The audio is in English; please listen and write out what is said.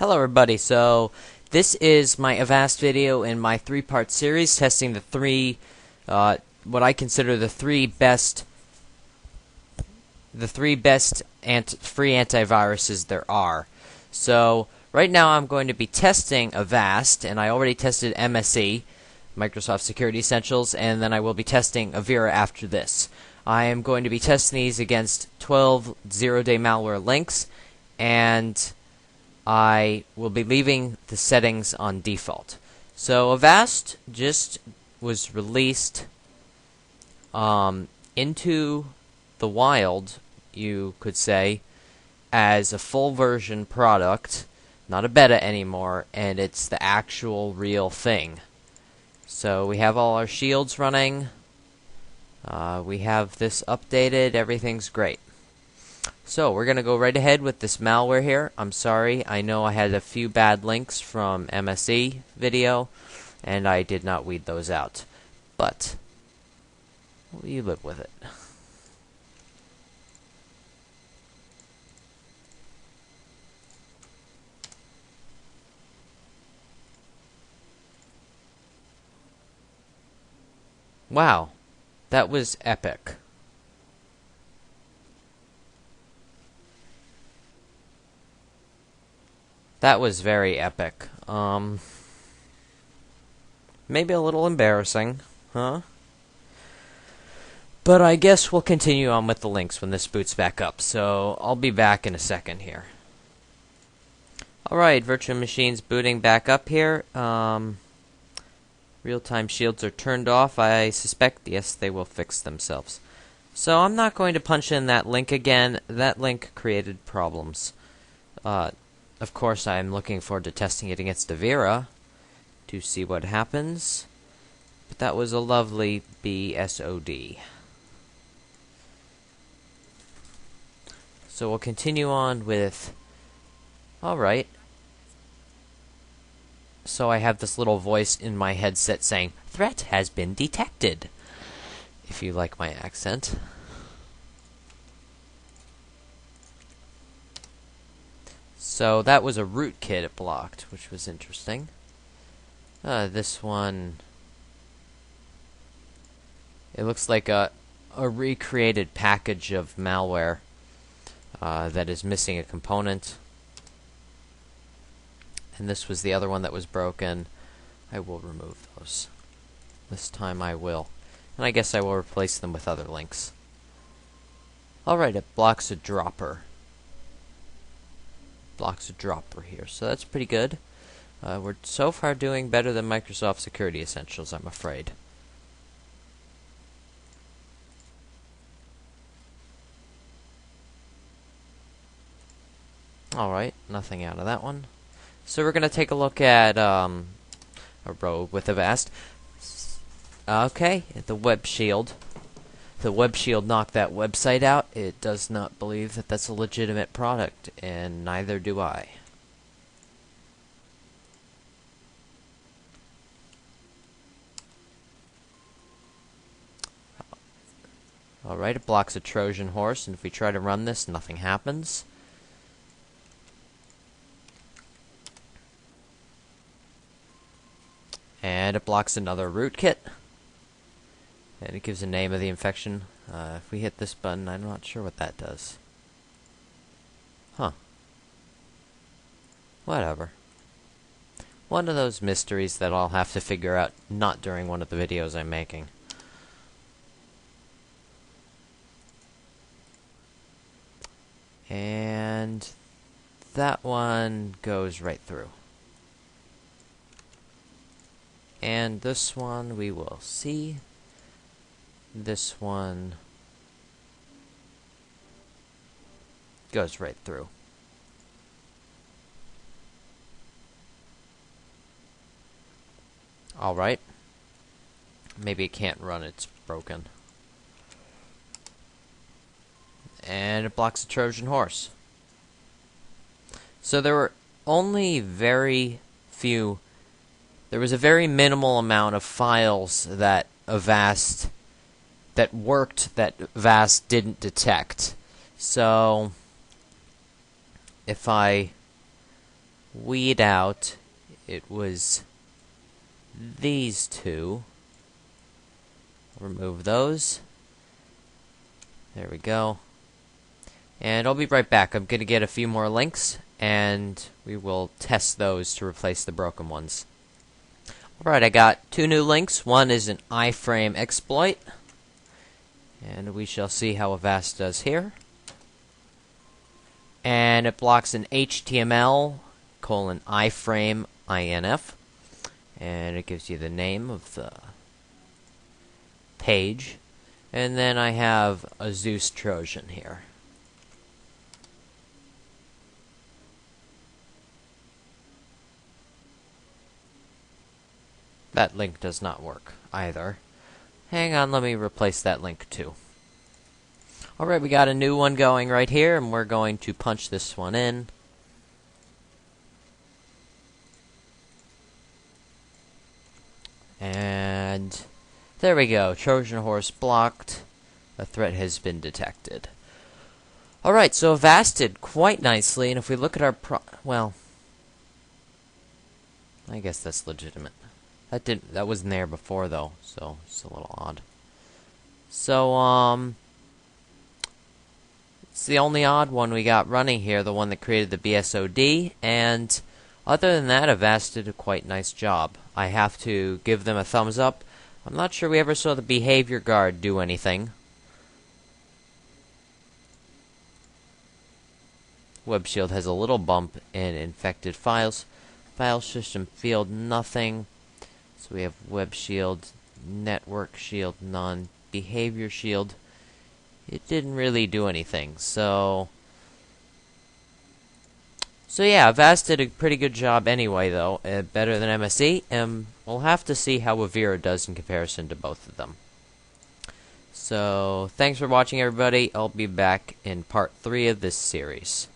Hello everybody, so this is my Avast video in my three-part series testing the what I consider the three best free antiviruses there are. So right now I'm going to be testing Avast, and I already tested MSE, Microsoft Security Essentials, and then I will be testing Avira after this. I am going to be testing these against 12 zero-day malware links, and I will be leaving the settings on default. So Avast just was released into the wild, you could say, as a full version product, not a beta anymore, and it's the actual real thing. So we have all our shields running, we have this updated, everything's great. So we're going to go right ahead with this malware here. I'm sorry, I know I had a few bad links from MSE video, and I did not weed those out. But, well, you live with it. Wow, that was epic. That was very epic. Maybe a little embarrassing, huh? But I guess we'll continue on with the links when this boots back up, so I'll be back in a second here. Alright, virtual machines booting back up here. Real-time shields are turned off. I suspect, yes, they will fix themselves. So I'm not going to punch in that link again. That link created problems. Of course, I'm looking forward to testing it against Avira to see what happens. But that was a lovely BSOD. So we'll continue on with... Alright. So I have this little voice in my headset saying, "Threat has been detected," if you like my accent. So that was a rootkit it blocked, which was interesting. This one, it looks like a recreated package of malware that is missing a component. And this was the other one that was broken. I will remove those. This time I will. And I guess I will replace them with other links. Alright, it blocks a dropper. Blocks a dropper here, so that's pretty good. We're so far doing better than Microsoft Security Essentials, I'm afraid. Alright, nothing out of that one. So we're going to take a look at a rogue with Avast. Okay, the web shield. The web shield knocked that website out. It does not believe that that's a legitimate product, and neither do I. Alright, it blocks a Trojan horse, and if we try to run this, nothing happens. And it blocks another rootkit. And it gives a name of the infection. If we hit this button, I'm not sure what that does. Huh. Whatever. One of those mysteries that I'll have to figure out not during one of the videos I'm making. And that one goes right through. And this one we will see. This one goes right through. Alright. Maybe it can't run, it's broken. And it blocks a Trojan horse. So there were only very few... There was a very minimal amount of files that Avast worked that Avast didn't detect. So if I weed out, it was these two. Remove those. There we go. And I'll be right back. I'm going to get a few more links, and we will test those to replace the broken ones. Alright, I got 2 new links. One is an iframe exploit, and we shall see how Avast does here. And it blocks an HTML :iframe inf, and it gives you the name of the page. And then I have a Zeus Trojan here. That link does not work either. Hang on, let me replace that link too. Alright, we got a new one going right here, and we're going to punch this one in. And there we go. Trojan horse blocked. A threat has been detected. Alright, so Avast did quite nicely, and if we look at our well, I guess that's legitimate. That wasn't there before though, so it's a little odd. So it's the only odd one we got running here, the one that created the BSOD, and other than that, Avast did a quite nice job. I have to give them a thumbs up. I'm not sure we ever saw the behavior guard do anything. Web Shield has a little bump in infected files. File system field, nothing. So we have Web Shield, Network Shield, none. Behavior Shield, it didn't really do anything. So yeah, Avast did a pretty good job anyway, though. Better than MSE, and we'll have to see how Avira does in comparison to both of them. So, thanks for watching, everybody. I'll be back in part 3 of this series.